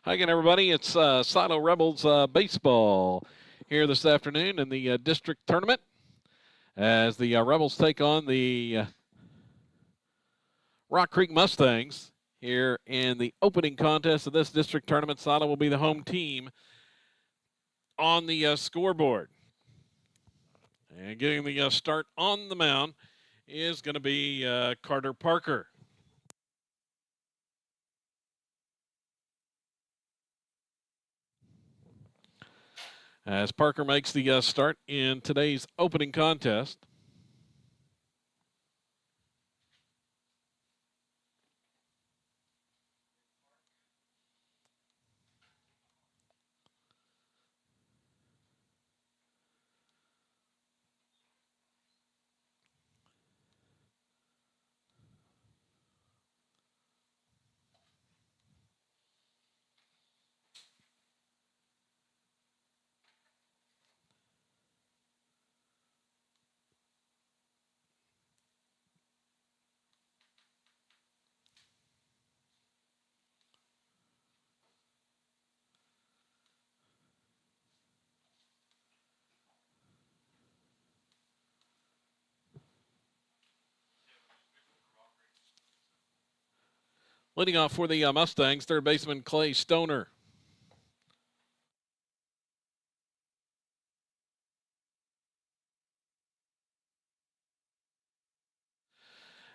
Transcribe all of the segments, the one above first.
Hi again, everybody. It's Silo Rebels baseball here this afternoon in the district tournament as the Rebels take on the Rock Creek Mustangs here in the opening contest of this district tournament. Silo will be the home team on the scoreboard. And getting the start on the mound is going to be Carter Parker. As Parker makes the start in today's opening contest. Leading off for the Mustangs, third baseman Clay Stoner.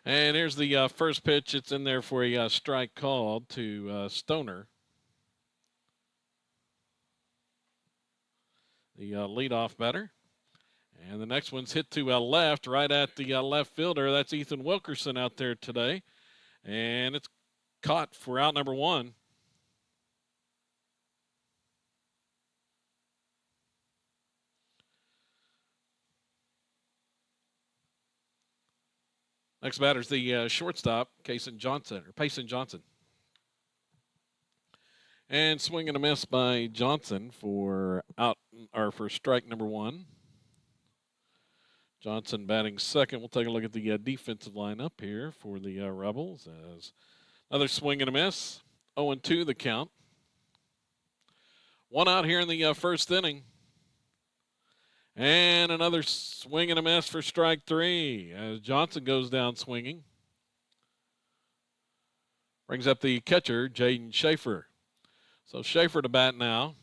And here's the first pitch. It's in there for a strike called to Stoner. The leadoff batter. And the next one's hit to left, right at the left fielder. That's Ethan Wilkerson out there today. And it's caught for out number one. Next batter's the shortstop, Payson Johnson. And swing and a miss by Johnson for strike number one. Johnson batting second. We'll take a look at the defensive lineup here for the Rebels. As another swing and a miss. 0-2 the count. One out here in the first inning. And another swing and a miss for strike three as Johnson goes down swinging. Brings up the catcher, Jaden Schaefer. So Schaefer to bat now.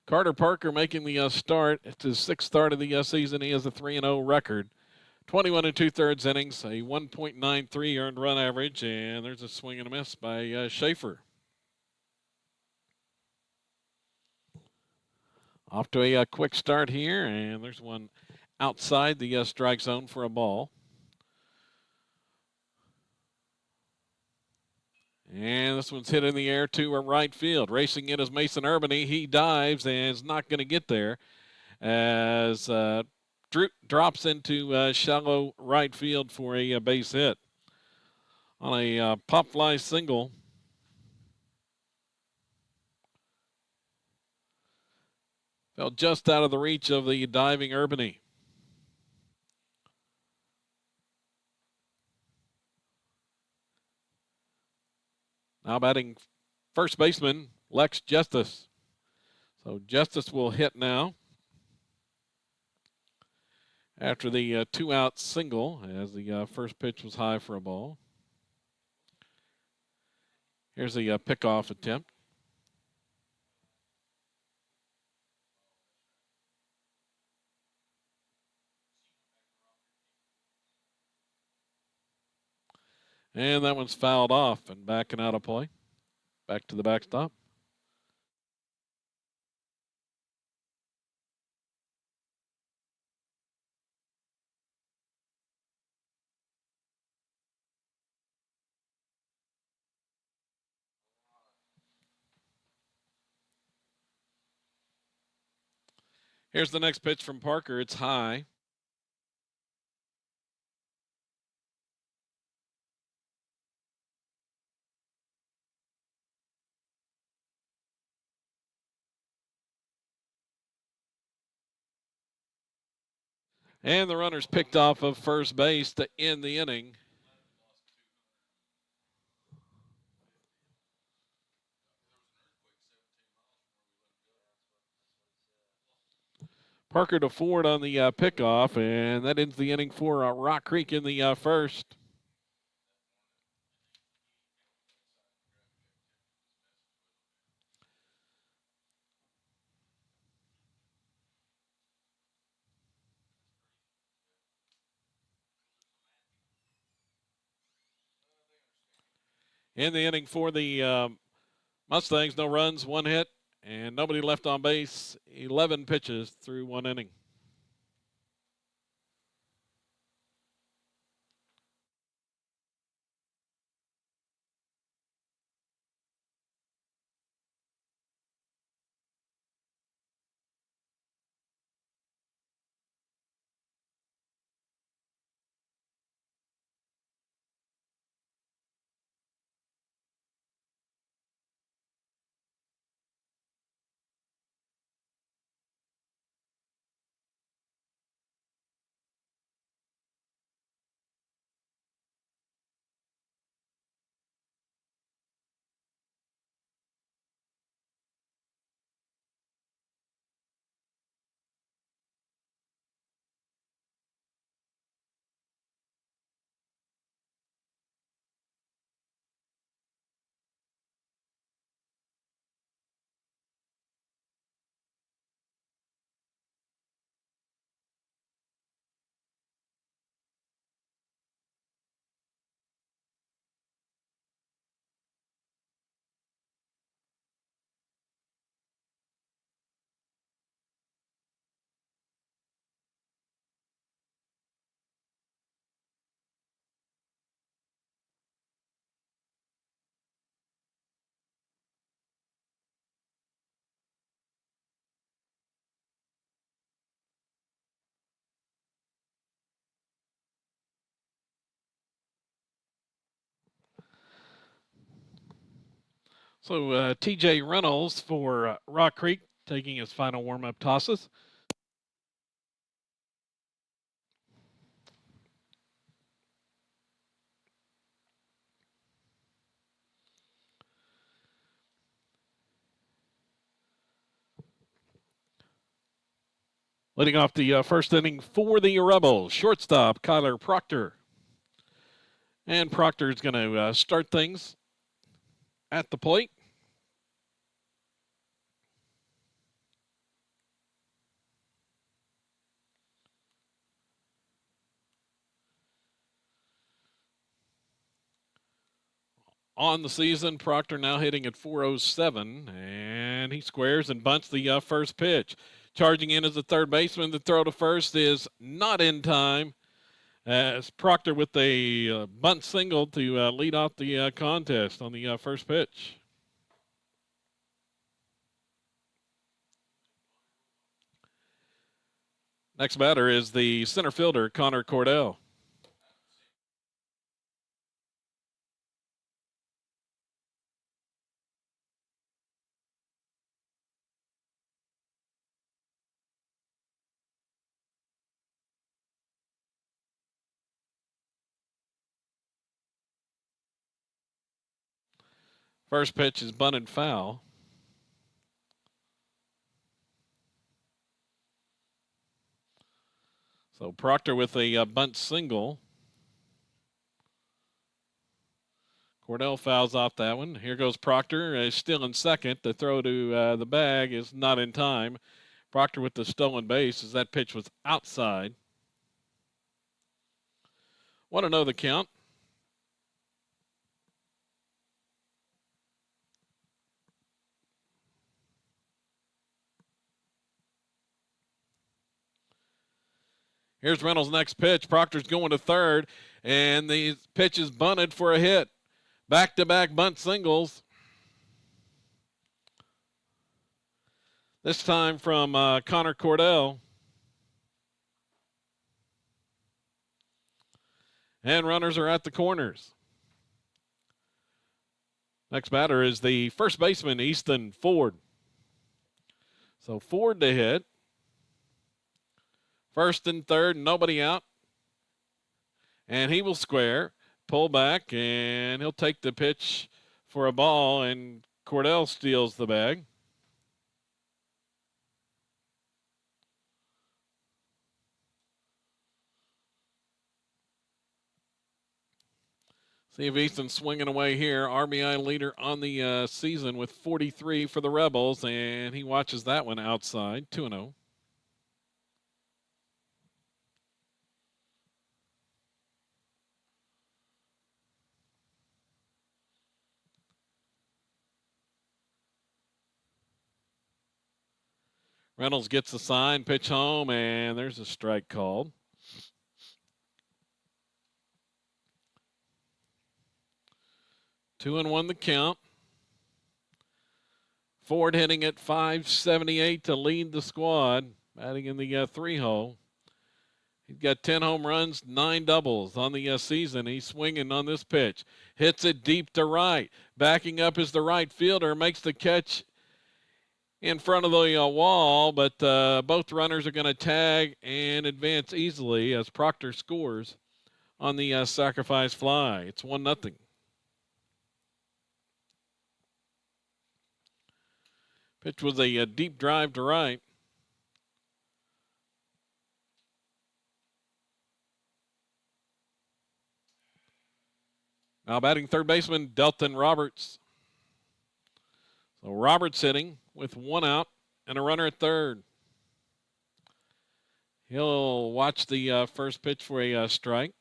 Carter Parker making the start. It's his sixth start of the season. He has a 3-0 record. 21 2/3 innings, a 1.93 earned run average, and there's a swing and a miss by Schaefer. Off to a quick start here, and there's one outside the strike zone for a ball. And this one's hit in the air to right field. Racing in is Mason Urbany. He dives and is not going to get there as Drew drops into shallow right field for a base hit. On a pop fly single. Fell just out of the reach of the diving Urbany. Now batting first baseman, Lex Justice. So Justice will hit now after the two-out single as the first pitch was high for a ball. Here's the pickoff attempt. And that one's fouled off and backing out of play. Back to the backstop. Here's the next pitch from Parker. It's high. And the runner's picked off of first base to end the inning. Parker to Ford on the pickoff, and that ends the inning for Rock Creek in the first. In the inning for the Mustangs, no runs, 1 hit, and nobody left on base. 11 pitches through 1 inning. So T.J. Reynolds for Rock Creek taking his final warm-up tosses. Leading off the first inning for the Rebels, shortstop Kyler Proctor. And Proctor is going to start things at the plate. On the season, Proctor now hitting at 407, and he squares and bunts the first pitch. Charging in as a third baseman, the throw to first is not in time, as Proctor with a bunt single to lead off the contest on the first pitch. Next batter is the center fielder, Connor Cordell. First pitch is bunted foul. So Proctor with a bunt single. Cordell fouls off that one. Here goes Proctor, still in second. The throw to the bag is not in time. Proctor with the stolen base as that pitch was outside. 1-0 the count. Here's Reynolds' next pitch. Proctor's going to third, and the pitch is bunted for a hit. Back-to-back bunt singles. This time from Connor Cordell. And runners are at the corners. Next batter is the first baseman, Easton Ford. So Ford to hit. First and third, nobody out. And he will square, pull back, and he'll take the pitch for a ball, and Cordell steals the bag. Steve Easton swinging away here. RBI leader on the season with 43 for the Rebels, and he watches that one outside, 2-0. Reynolds gets the sign, pitch home, and there's a strike called. Two and one the count. Ford hitting at .578 to lead the squad, batting in the 3-hole. He's got 10 home runs, 9 doubles on the season. He's swinging on this pitch. Hits it deep to right. Backing up is the right fielder. Makes the catch in front of the wall, but both runners are going to tag and advance easily as Proctor scores on the sacrifice fly. It's 1-0. Pitch was a deep drive to right. Now batting third baseman Delton Roberts. So Roberts hitting with 1 out and a runner at third. He'll watch the first pitch for a strike.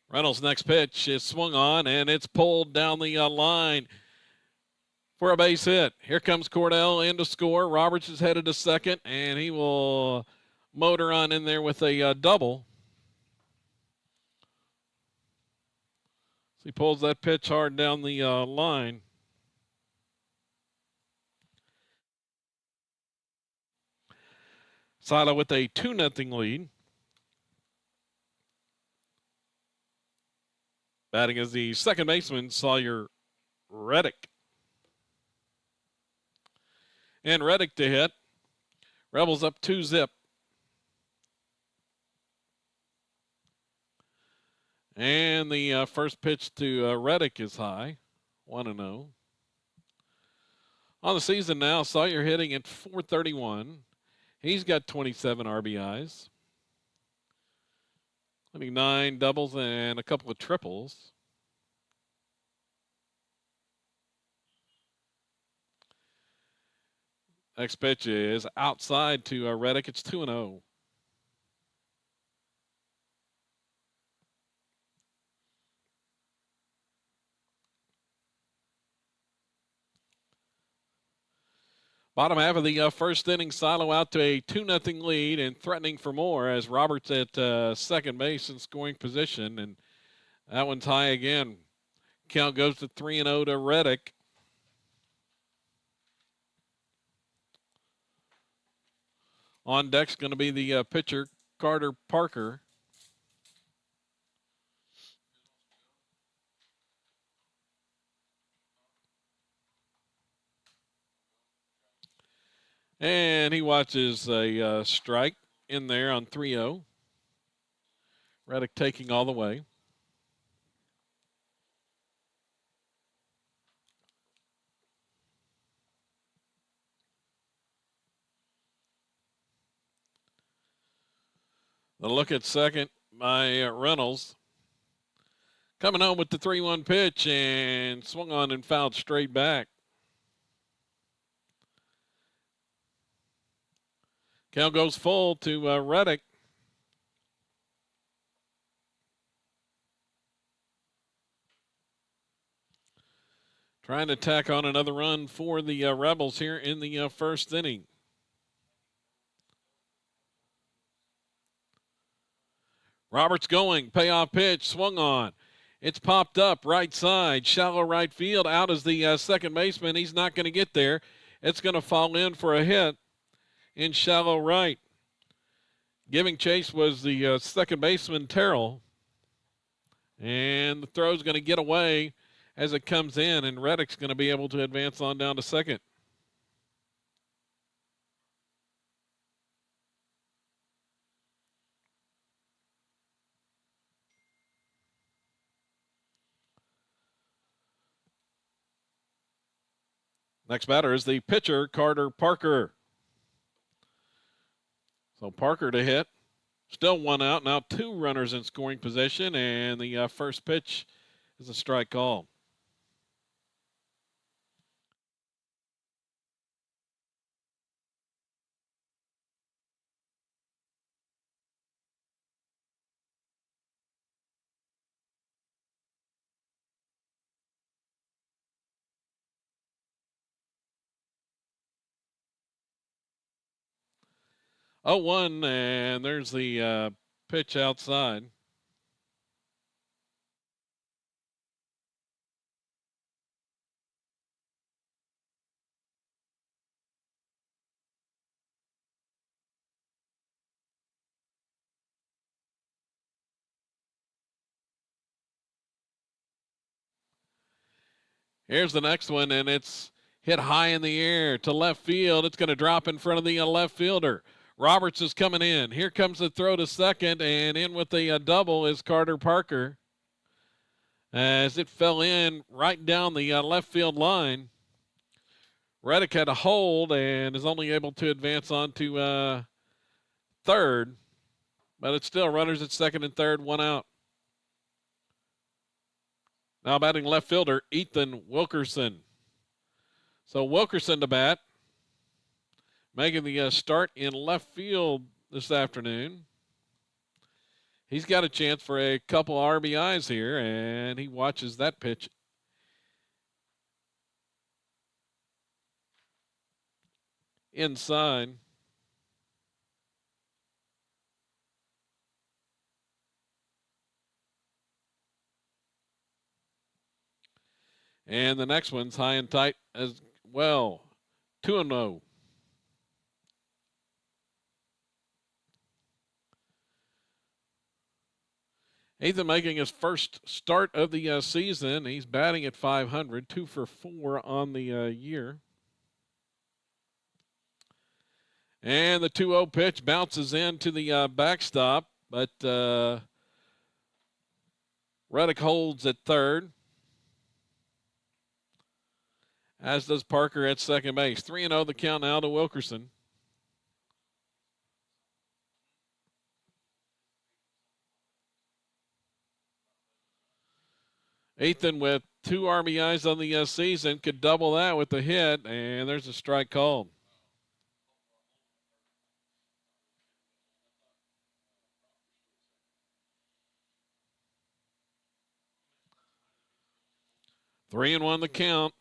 Reynolds' next pitch is swung on, and it's pulled down the line for a base hit. Here comes Cordell in to score. Roberts is headed to second, and he will motor on in there with a double. So he pulls that pitch hard down the line. Silo with a 2-0 lead. Batting is the second baseman, Sawyer Reddick. And Reddick to hit. Rebels up 2-0. And the first pitch to Reddick is high, 1-0. On the season now, Sawyer hitting at .431. He's got 27 RBIs, including 9 doubles and a couple of triples. Next pitch is outside to Reddick. It's 2-0. Bottom half of the first inning, Silo out to a 2-0 lead and threatening for more as Roberts at second base in scoring position. And that one's high again. Count goes to 3-0 to Reddick. On deck's going to be the pitcher, Carter Parker. And he watches a strike in there on 3-0. Reddick taking all the way. The look at second by Reynolds. Coming home with the 3-1 pitch and swung on and fouled straight back. Count goes full to Reddick. Trying to tack on another run for the Rebels here in the first inning. Roberts going, payoff pitch, swung on. It's popped up right side, shallow right field. Out is the second baseman. He's not going to get there. It's going to fall in for a hit in shallow right. Giving chase was the second baseman, Terrell. And the throw's going to get away as it comes in, and Reddick's going to be able to advance on down to second. Next batter is the pitcher, Carter Parker. So Parker to hit. Still one out. Now 2 runners in scoring position, and the first pitch is a strike call. Oh, 1, and there's the pitch outside. Here's the next one, and it's hit high in the air to left field. It's going to drop in front of the left fielder. Roberts is coming in. Here comes the throw to second, and in with the double is Carter Parker. As it fell in right down the left field line. Reddick had a hold and is only able to advance on to third, but it's still runners at second and third, 1 out. Now batting left fielder, Ethan Wilkerson. So Wilkerson to bat, making the start in left field this afternoon. He's got a chance for a couple RBIs here, and he watches that pitch inside. And the next one's high and tight as well. 2-0. Ethan making his first start of the season. He's batting at .500, 2 for 4 on the year. And the 2-0 pitch bounces into the backstop, but Reddick holds at third, as does Parker at second base. 3-0 the count now to Wilkerson. Ethan with 2 RBIs on the season could double that with a hit, and there's a strike called. Three and 1 the count.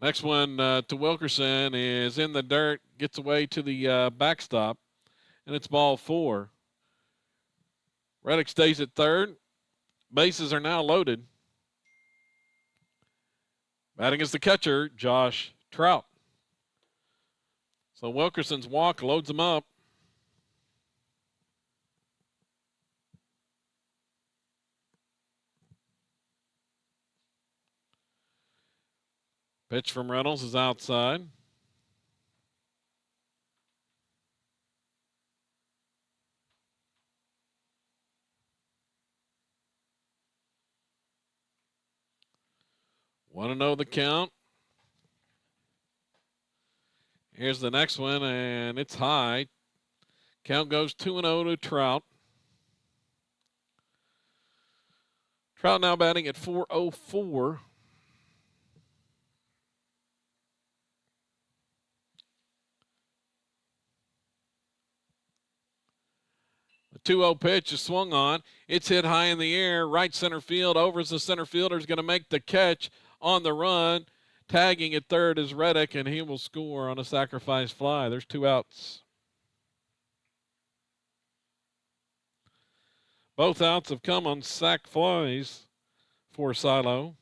Next one to Wilkerson is in the dirt, gets away to the backstop, and it's ball 4. Reddick stays at third. Bases are now loaded. Batting is the catcher, Josh Trout. So Wilkerson's walk loads him up. Pitch from Reynolds is outside. Want to know the count? Here's the next one, and it's high. Count goes 2-0 to Trout. Trout now batting at .404. The 2-0 pitch is swung on. It's hit high in the air, right center field. Over as the center fielder is going to make the catch on the run. Tagging at third is Reddick, and he will score on a sacrifice fly. There's 2 outs. Both outs have come on sac flies for Silo.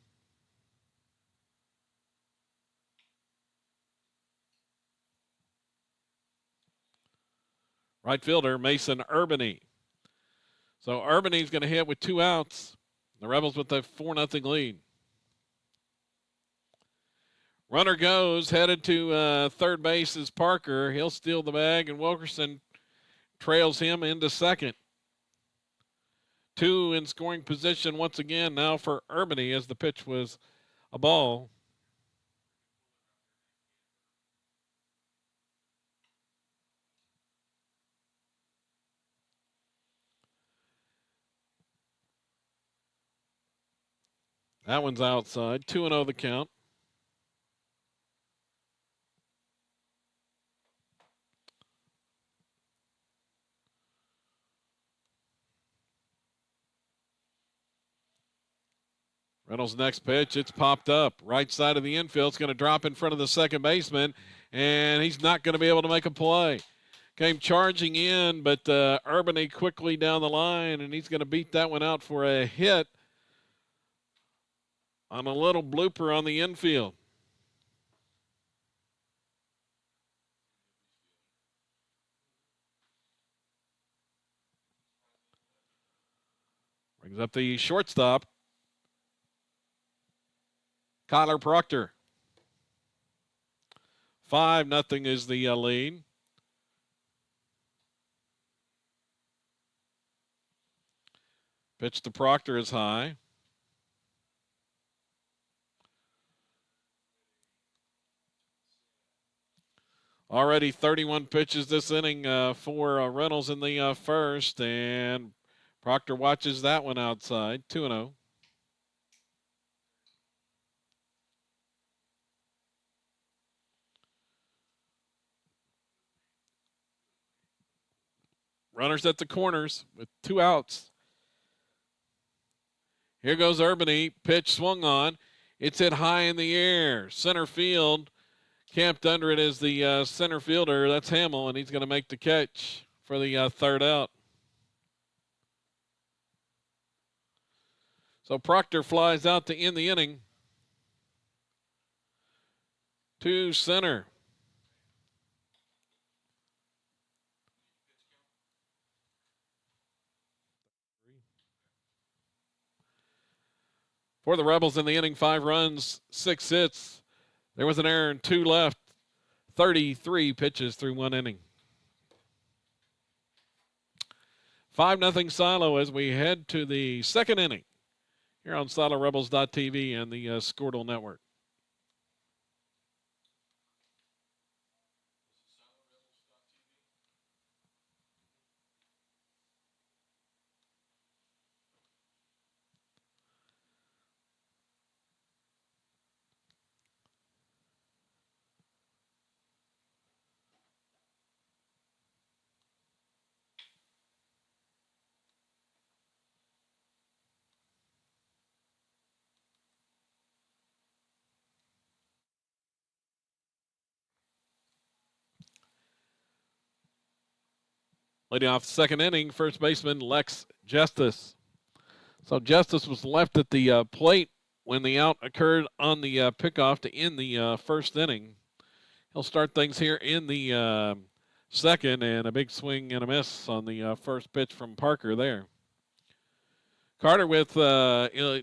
Right fielder, Mason Urbany. So Urbany's going to hit with 2 outs. The Rebels with a 4-0 lead. Runner goes, headed to third base is Parker. He'll steal the bag, and Wilkerson trails him into second. 2 in scoring position once again now for Urbany as the pitch was a ball. That one's outside. 2-0 the count. Reynolds' next pitch, it's popped up. Right side of the infield. It's going to drop in front of the second baseman, and he's not going to be able to make a play. Came charging in, but Urbany quickly down the line, and he's going to beat that one out for a hit on a little blooper on the infield. Brings up the shortstop, Kyler Proctor. 5-0 is the lead. Pitch to Proctor is high. Already 31 pitches this inning for Reynolds in the first, and Proctor watches that one outside. 2-0. Runners at the corners with 2 outs. Here goes Urbany. Pitch swung on. It's hit high in the air. Center field. Camped under it is the center fielder. That's Hamill, and he's going to make the catch for the third out. So Proctor flies out to end the inning. To center. For the Rebels in the inning, 5 runs, 6 hits. There was an error and 2 left. 33 pitches through 1 inning. 5-0 Silo as we head to the second inning here on SiloRebels.tv and the Squirtle Network. Leading off the second inning, first baseman Lex Justice. So Justice was left at the plate when the out occurred on the pickoff to end the first inning. He'll start things here in the second, and a big swing and a miss on the first pitch from Parker there. Carter with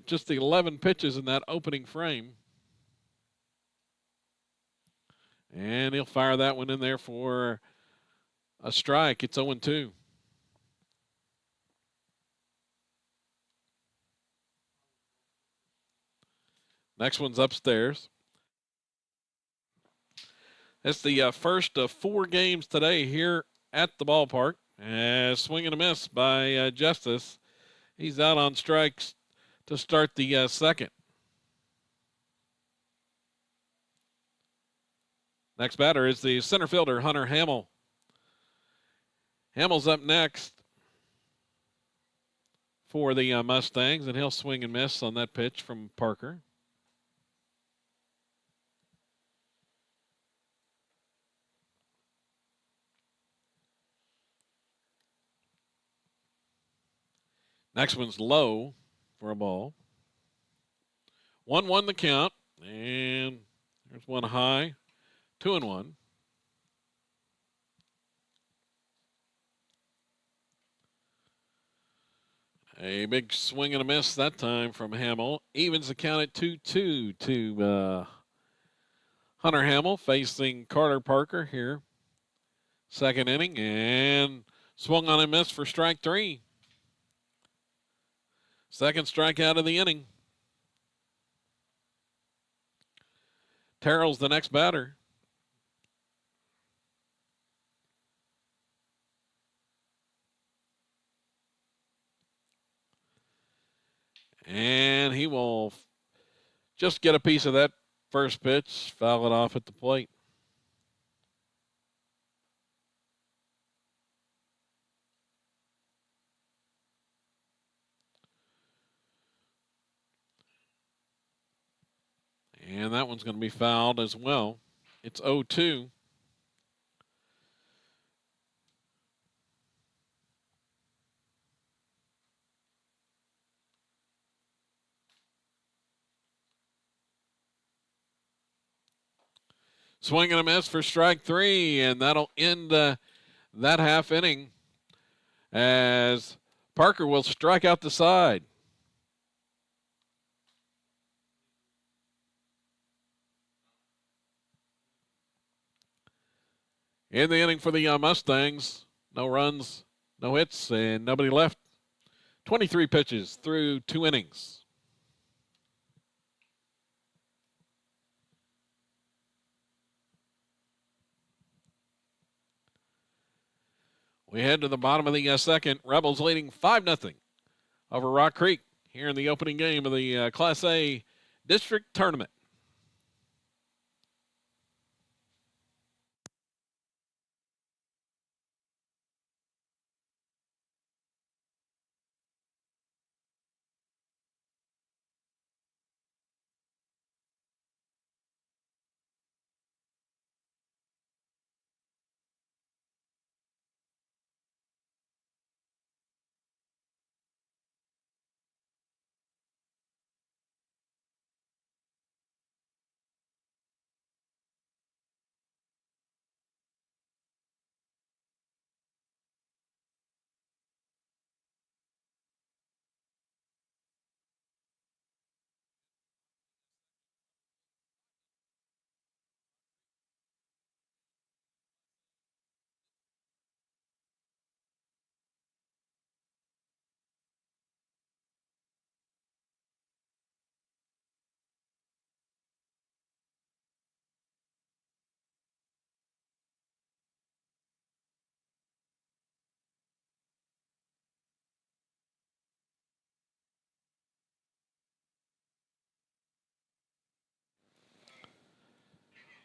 just the 11 pitches in that opening frame. And he'll fire that one in there for a strike. It's 0-2. Next one's upstairs. It's the first of 4 games today here at the ballpark. Swing and a miss by Justice. He's out on strikes to start the second. Next batter is the center fielder, Hunter Hamill. Hamill's up next for the Mustangs, and he'll swing and miss on that pitch from Parker. Next one's low for a ball. 1-1 the count, and there's one high, 2-1. A big swing and a miss that time from Hamill. Evens the count at 2-2 to Hunter Hamill facing Carter Parker here. Second inning, and swung on and missed for strike 3. Second strikeout of the inning. Terrell's the next batter. And he will just get a piece of that first pitch, foul it off at the plate. And that one's going to be fouled as well. It's 0-2. Swing and a miss for strike three, and that'll end that half inning as Parker will strike out the side. In the inning for the Mustangs, no runs, no hits, and nobody left. 23 pitches through 2 innings. We head to the bottom of the second. Rebels leading 5-0 over Rock Creek here in the opening game of the Class A District Tournament.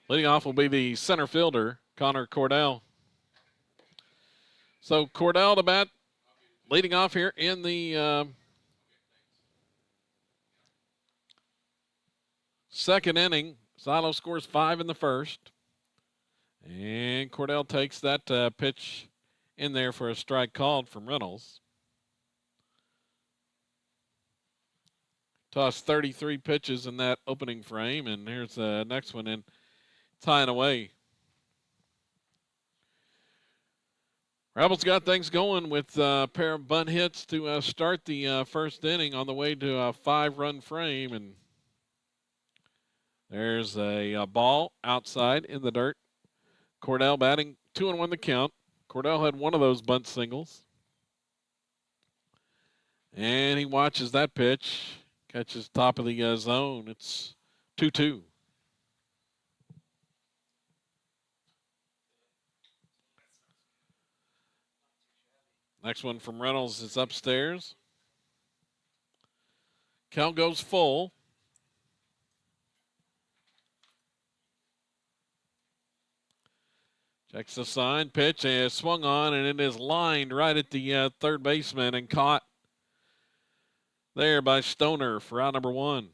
Leading off will be the center fielder, Connor Cordell. So Cordell to bat, leading off here in the second inning. Silo scores 5 in the first. And Cordell takes that pitch in there for a strike called from Reynolds. Tossed 33 pitches in that opening frame, and here's the next one in, tying away. Rebels got things going with a pair of bunt hits to start the first inning on the way to a 5-run frame, and there's a ball outside in the dirt. Cordell batting 2-1 the count. Cordell had one of those bunt singles. And he watches that pitch. Catches top of the zone. It's 2-2. Next one from Reynolds is upstairs. Count goes full. Checks the sign. Pitch is swung on, and it is lined right at the third baseman and caught there by Stoner for out number 1.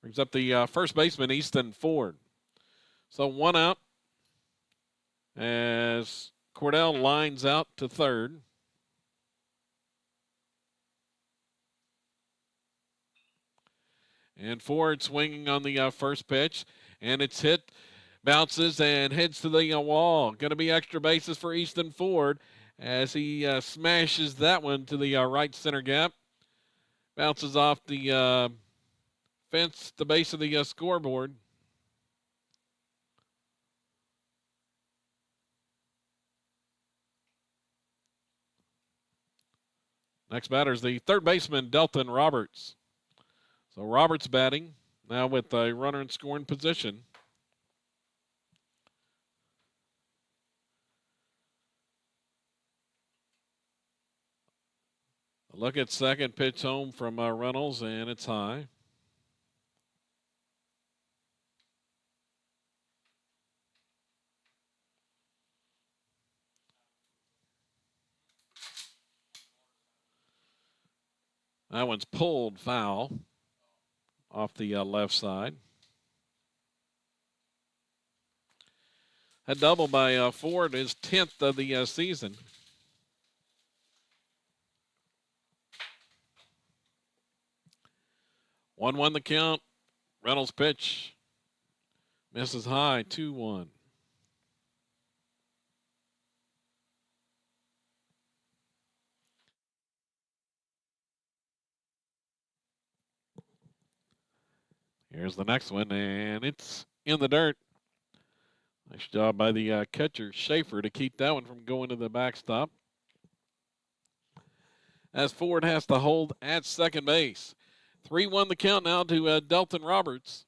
Brings up the first baseman, Easton Ford. So 1 out as Cordell lines out to third. And Ford swinging on the first pitch, and it's hit, bounces, and heads to the wall. Going to be extra bases for Easton Ford as he smashes that one to the right center gap. Bounces off the fence, the base of the scoreboard. Next batter is the third baseman, Delton Roberts. So Roberts batting now with a runner in scoring position. A look at second, pitch home from Reynolds, and it's high. That one's pulled foul off the left side. A double by Ford, his 10th of the season. One the count. Reynolds pitch. Misses high, 2-1. Here's the next one, and it's in the dirt. Nice job by the catcher, Schaefer, to keep that one from going to the backstop. As Ford has to hold at second base. 3-1 the count now to Delton Roberts.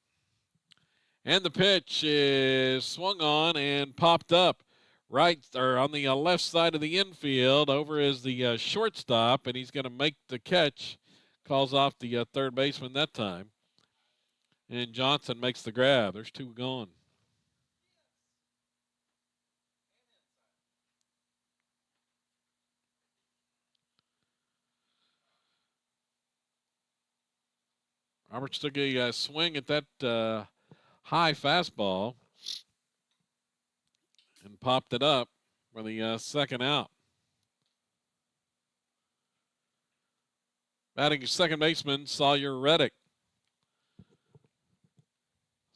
And the pitch is swung on and popped up right or on the left side of the infield. Over is the shortstop, and he's going to make the catch. Calls off the third baseman that time. And Johnson makes the grab. There's two gone. Roberts took a swing at that high fastball and popped it up for the second out. Batting second baseman, Sawyer Reddick.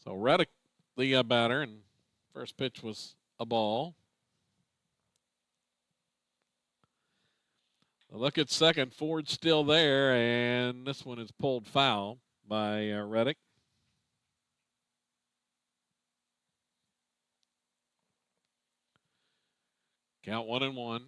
So Reddick, the batter, and first pitch was a ball. A look at second, Ford's still there, and this one is pulled foul by Reddick. Count 1-1.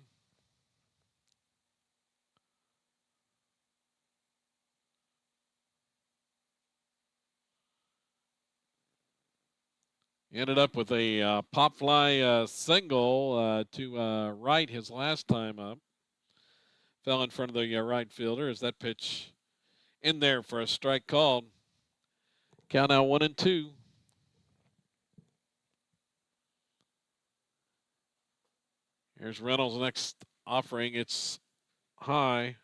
Ended up with a pop fly single to right his last time up. Fell in front of the right fielder as that pitch in there for a strike called. Count now 1-2. Here's Reynolds' next offering. It's high.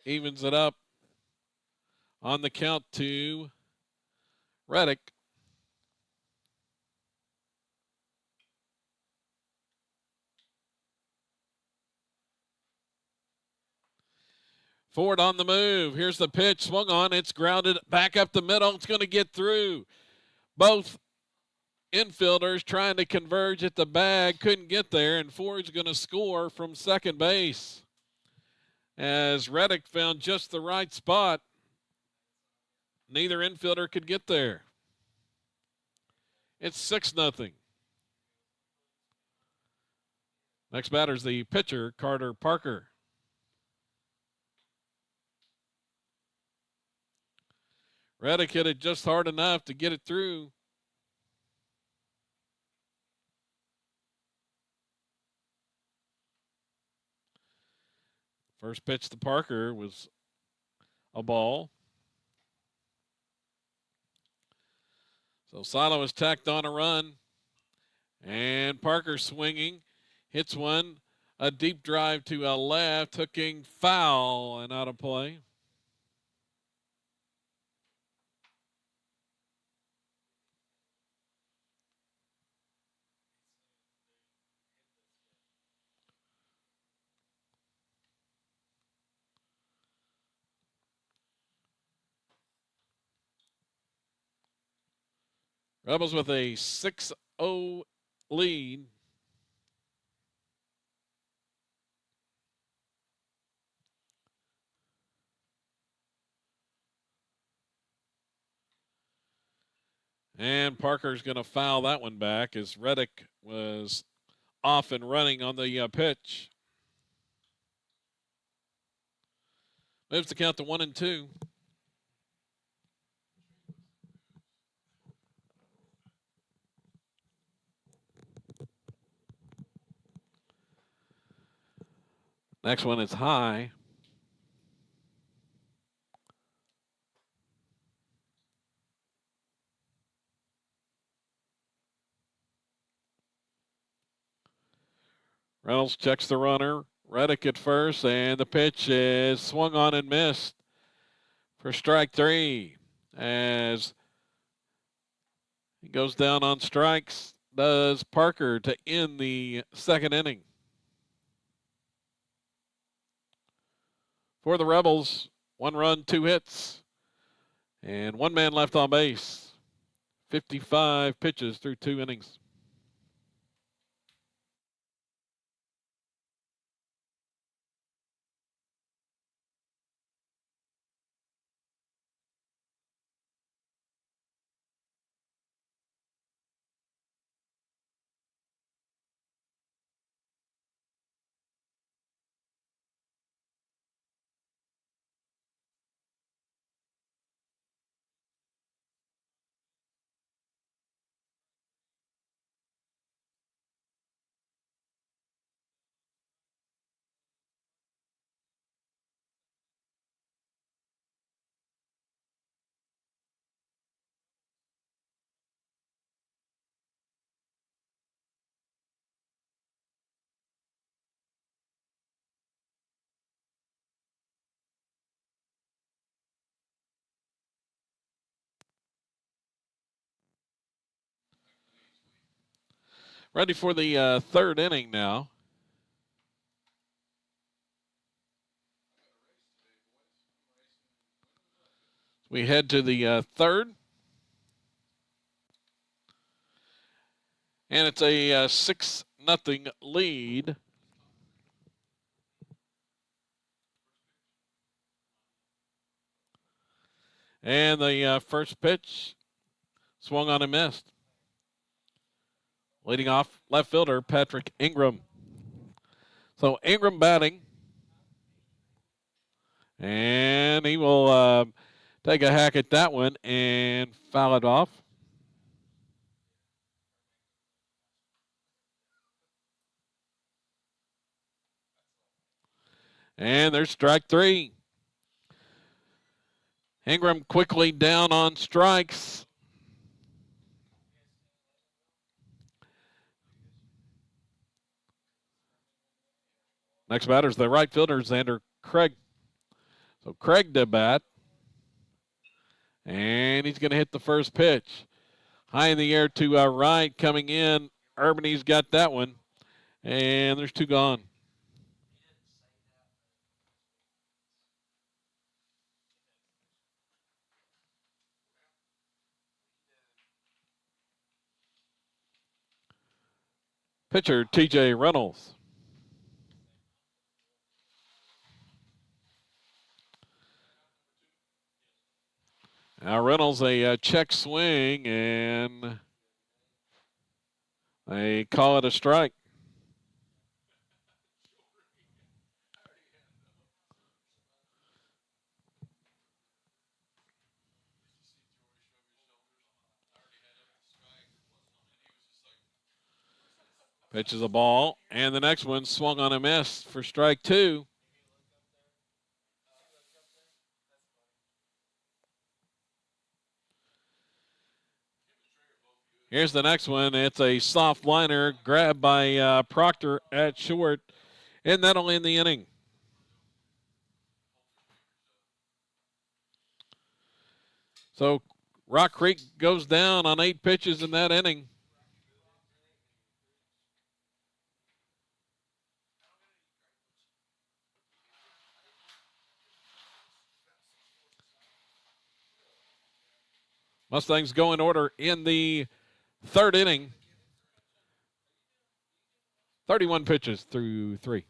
Evens it up. On the count to Reddick. Ford on the move. Here's the pitch. Swung on. It's grounded back up the middle. It's going to get through. Both infielders trying to converge at the bag. Couldn't get there, and Ford's going to score from second base. As Reddick found just the right spot. Neither infielder could get there. It's 6-0. Next batter's the pitcher, Carter Parker. Reddick hit it just hard enough to get it through. First pitch to Parker was a ball. So Silo has tacked on a run. And Parker swinging. Hits one. A deep drive to left. Hooking foul and out of play. Rebels with a 6-0 lead. And Parker's going to foul that one back as Reddick was off and running on the pitch. Moves the count to 1-2. Next one is high. Reynolds checks the runner. Reddick at first, and the pitch is swung on and missed for strike 3. As he goes down on strikes, does Parker to end the second inning. For the Rebels, 1 run, 2 hits, and 1 man left on base. 55 pitches through 2 innings. Ready for the third inning now. We head to the third. And it's a 6-0 lead. And the first pitch swung on and missed. Leading off left fielder, Patrick Ingram. So Ingram batting. And he will take a hack at that one and foul it off. And there's strike 3. Ingram quickly down on strikes. Next batter is the right fielder, Xander Craig. So Craig to bat. And he's going to hit the first pitch. High in the air to right, coming in. Urbany's got that one. And there's 2 gone. Pitcher, T.J. Reynolds. Now Reynolds, a check swing, and they call it a strike. Pitches a ball, and the next one swung on a miss for strike 2. Here's the next one. It's a soft liner grabbed by Proctor at short, and that'll end the inning. So Rock Creek goes down on 8 pitches in that inning. Mustangs go in order in the third inning. 31 pitches through 3.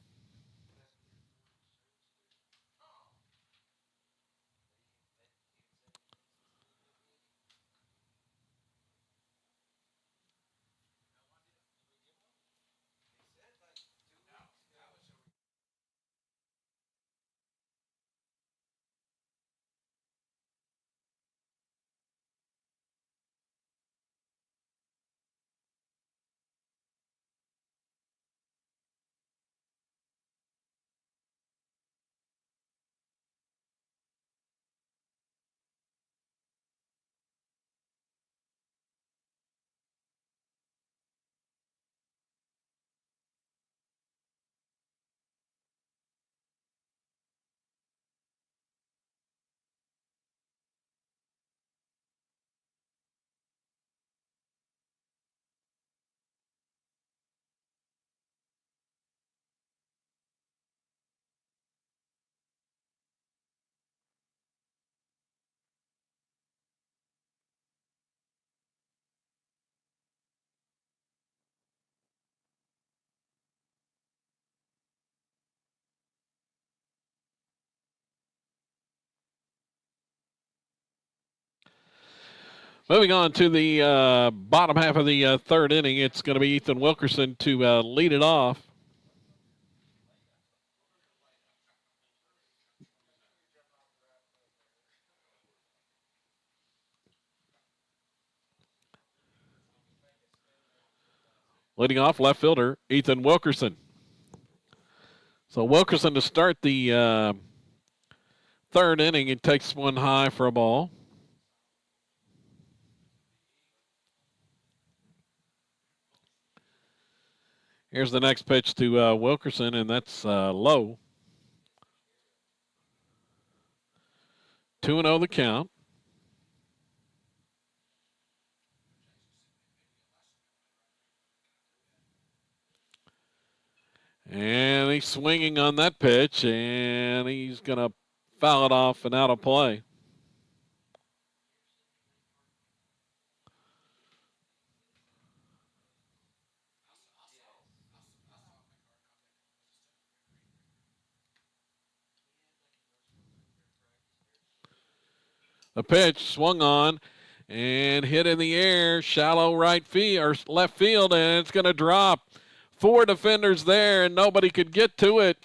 Moving on to the bottom half of the third inning, it's going to be Ethan Wilkerson to lead it off. Leading off, left fielder Ethan Wilkerson. So Wilkerson to start the third inning. It takes one high for a ball. Here's the next pitch to Wilkerson, and that's low. 2-0 the count. And he's swinging on that pitch, and he's going to foul it off and out of play. The pitch swung on and hit in the air, shallow right field or left field, and it's going to drop. 4 defenders there, and nobody could get to it.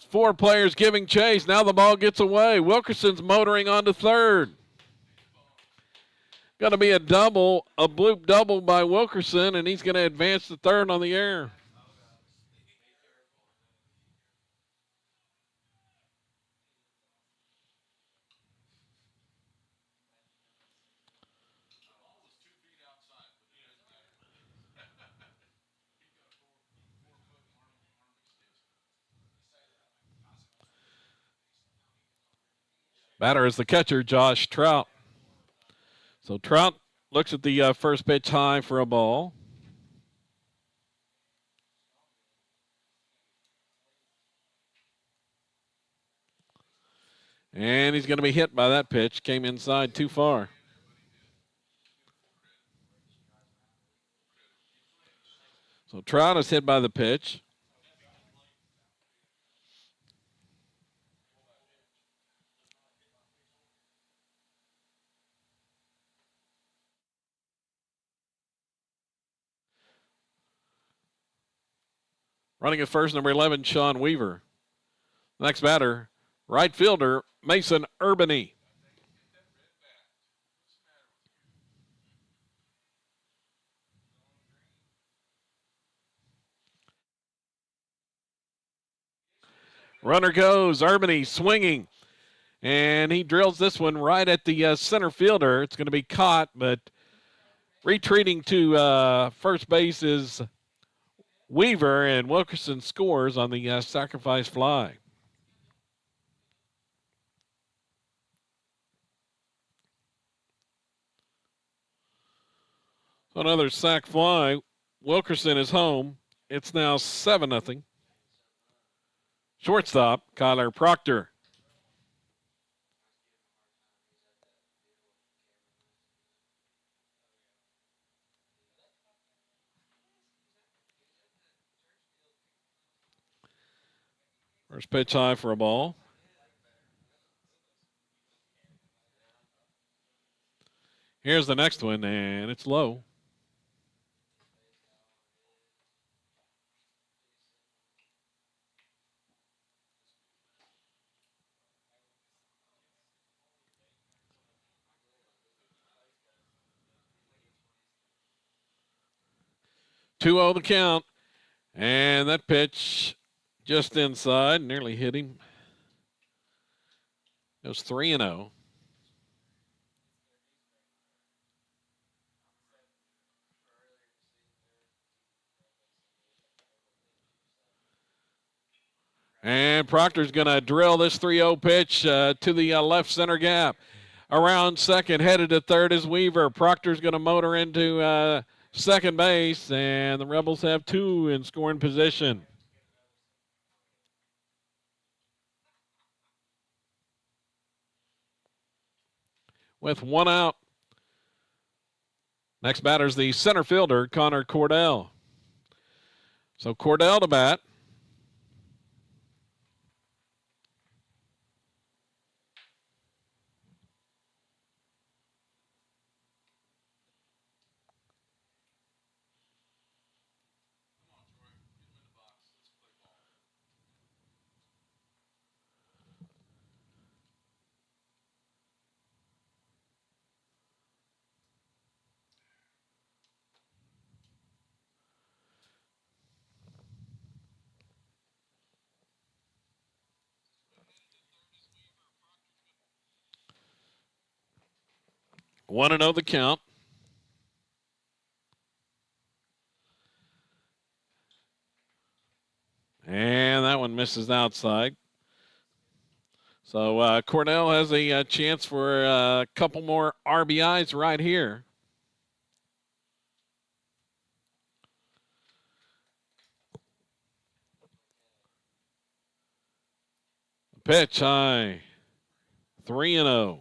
4 players giving chase. Now the ball gets away. Wilkerson's motoring on to third. Going to be a double, a bloop double by Wilkerson, and he's going to advance to third on the air. Batter is the catcher, Josh Trout. So Trout looks at the first pitch high for a ball. And he's going to be hit by that pitch. Came inside too far. So Trout is hit by the pitch. Running at first, number 11, Sean Weaver. Next batter, right fielder, Mason Urbany. Runner goes, Urbany swinging. And he drills this one right at the center fielder. It's going to be caught, but retreating to first base is Weaver, and Wilkerson scores on the sacrifice fly. So another sac fly. Wilkerson is home. It's now 7-0. Shortstop, Kyler Proctor. First pitch high for a ball. Here's the next one, and it's low. Two 0 the count, and that pitch just inside, nearly hit him. It was 3-0. And Proctor's going to drill this 3-0 pitch to the left center gap. Around second, headed to third is Weaver. Proctor's going to motor into second base, and the Rebels have 2 in scoring position. With 1 out. Next batter's the center fielder, Connor Cordell. So Cordell to bat. 1-0 the count. And that one misses outside. So Cornell has a chance for a couple more RBIs right here. Pitch high. 3-0.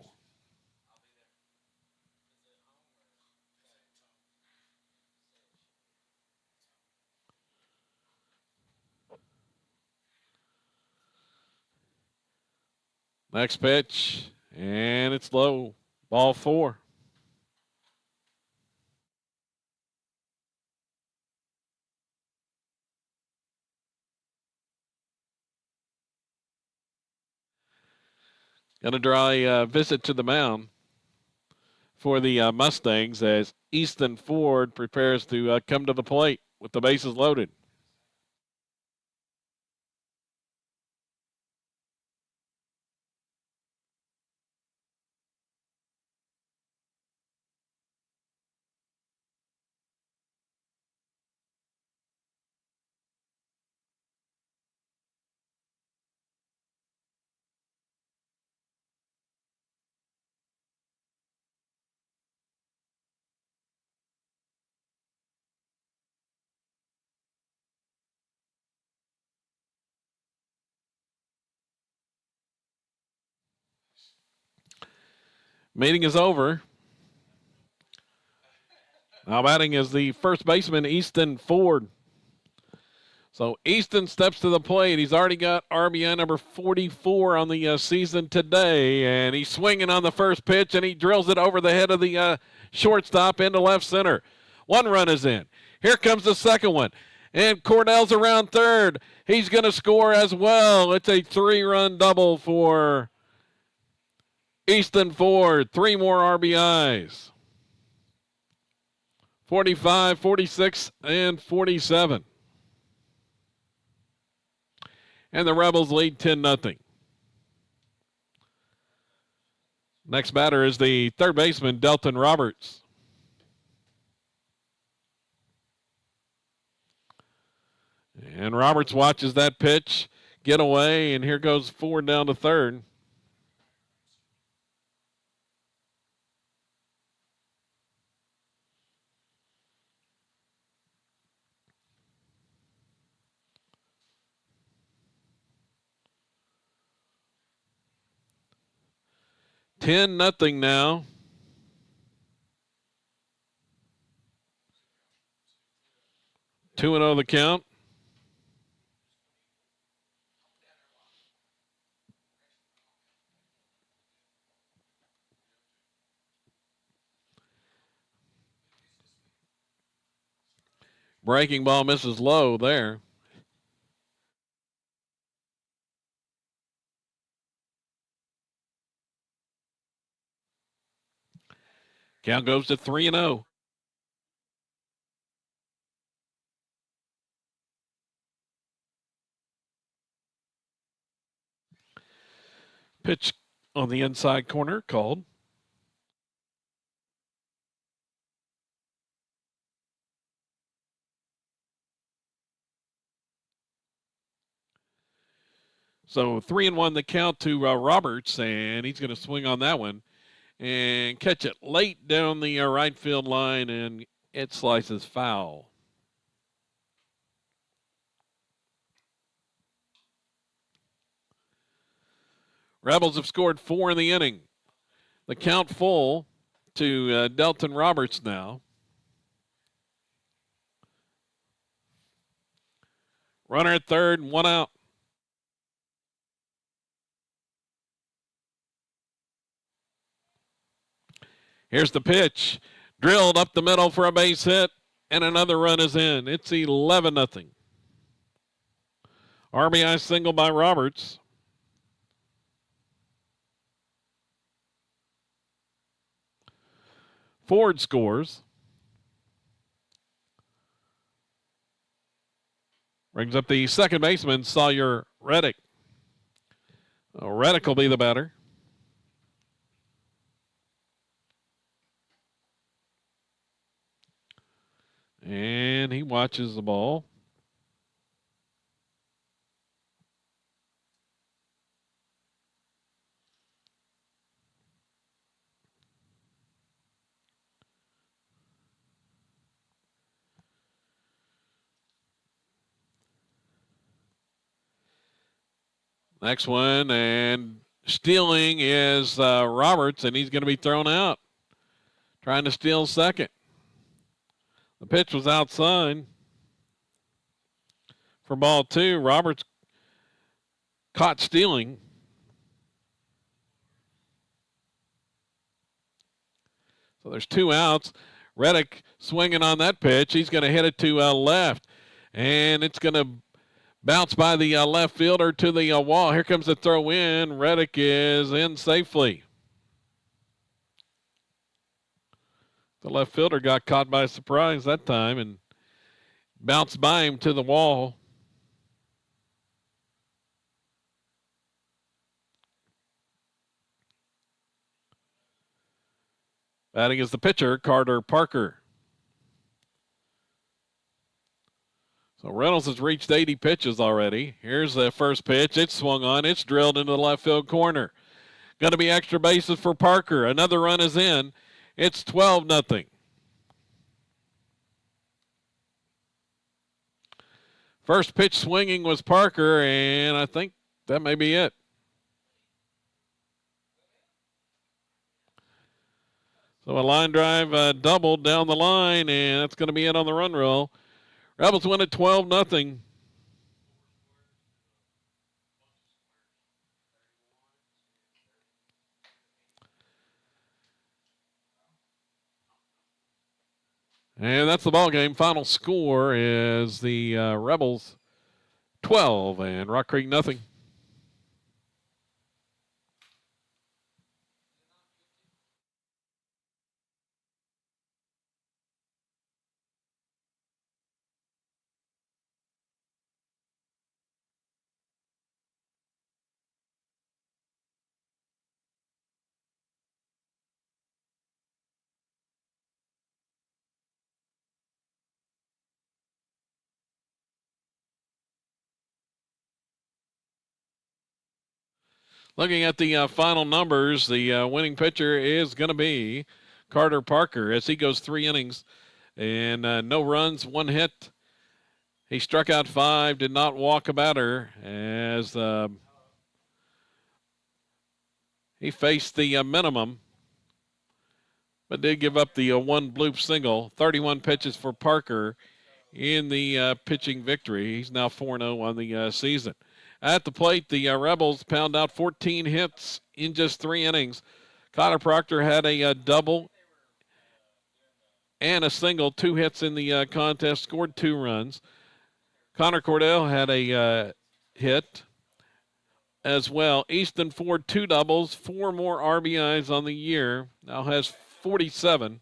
Next pitch, and it's low. Ball 4. Going to draw a visit to the mound for the Mustangs as Easton Ford prepares to come to the plate with the bases loaded. Meeting is over. Now batting is the first baseman, Easton Ford. So Easton steps to the plate. He's already got RBI number 44 on the season today, and he's swinging on the first pitch, and he drills it over the head of the shortstop into left center. 1 run is in. Here comes the second one, and Cornell's around third. He's going to score as well. It's a 3-run double for Easton Ford. 3 more RBIs. 45, 46, and 47. And the Rebels lead 10-0. Next batter is the third baseman, Delton Roberts. And Roberts watches that pitch get away, and here goes Ford down to third. $10-0 now. Two and 0 the count. Breaking ball misses low there. Count goes to 3-0. Pitch on the inside corner called. So 3-1 the count to Roberts, and he's going to swing on that one and catch it late down the right field line, and it slices foul. Rebels have scored 4 in the inning. The count full to Delton Roberts now. Runner at third, 1 out. Here's the pitch. Drilled up the middle for a base hit, and another run is in. It's 11-0. RBI single by Roberts. Ford scores. Brings up the second baseman, Sawyer Reddick. Reddick will be the batter. watches the ball. Next one, and stealing is Roberts, and he's going to be thrown out. Trying to steal second. The pitch was outside for ball 2. Roberts caught stealing. So there's 2 outs. Reddick swinging on that pitch. He's going to hit it to left, and it's going to bounce by the left fielder to the wall. Here comes the throw in. Reddick is in safely. The left fielder got caught by surprise that time and bounced by him to the wall. Batting is the pitcher, Carter Parker. So Reynolds has reached 80 pitches already. Here's the first pitch. It's swung on. It's drilled into the left field corner. Going to be extra bases for Parker. Another run is in. It's 12-0. First pitch swinging was Parker, and I think that may be it. So a line drive doubled down the line, and that's going to be it on the run roll. Rebels win at 12-0. And that's the ball game. Final score is the Rebels 12 and Rock Creek nothing. Looking at the final numbers, the winning pitcher is going to be Carter Parker as he goes 3 innings and no runs, 1 hit. He struck out 5, did not walk a batter as he faced the minimum, but did give up the 1 bloop single. 31 pitches for Parker in the pitching victory. He's now 4-0 on the season. At the plate, the Rebels pound out 14 hits in just 3 innings. Connor Proctor had a double and a single, 2 hits in the contest, scored 2 runs. Connor Cordell had a hit as well. Easton Ford, 2 doubles, 4 more RBIs on the year, now has 47.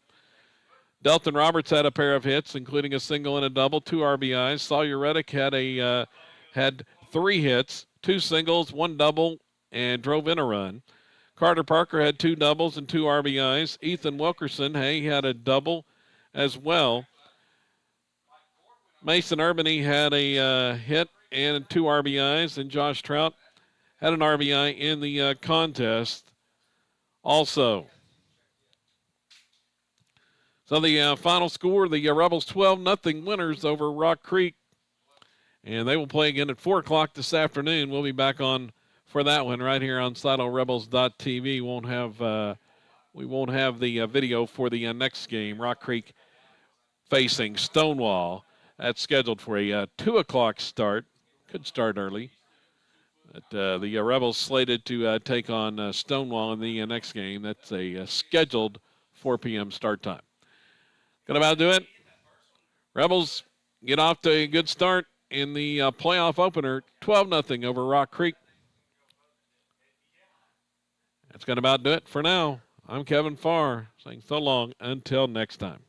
Delton Roberts had a pair of hits, including a single and a double, 2 RBIs. Sawyer Reddick had 3 hits, 2 singles, 1 double, and drove in a run. Carter Parker had 2 doubles and 2 RBIs. Ethan Wilkerson, he had a double as well. Mason Urbany had a hit and 2 RBIs, and Josh Trout had an RBI in the contest also. So the final score, the Rebels 12-0 winners over Rock Creek. And they will play again at 4 o'clock this afternoon. We'll be back on for that one right here on SiloRebels.tv. We won't have the video for the next game, Rock Creek facing Stonewall. That's scheduled for a 2 o'clock start. Could start early. But the Rebels slated to take on Stonewall in the next game. That's a scheduled 4 p.m. start time. Gonna about do it. Rebels get off to a good start in the playoff opener, 12-0 over Rock Creek. That's going to about do it for now. I'm Kevin Farr saying so long until next time.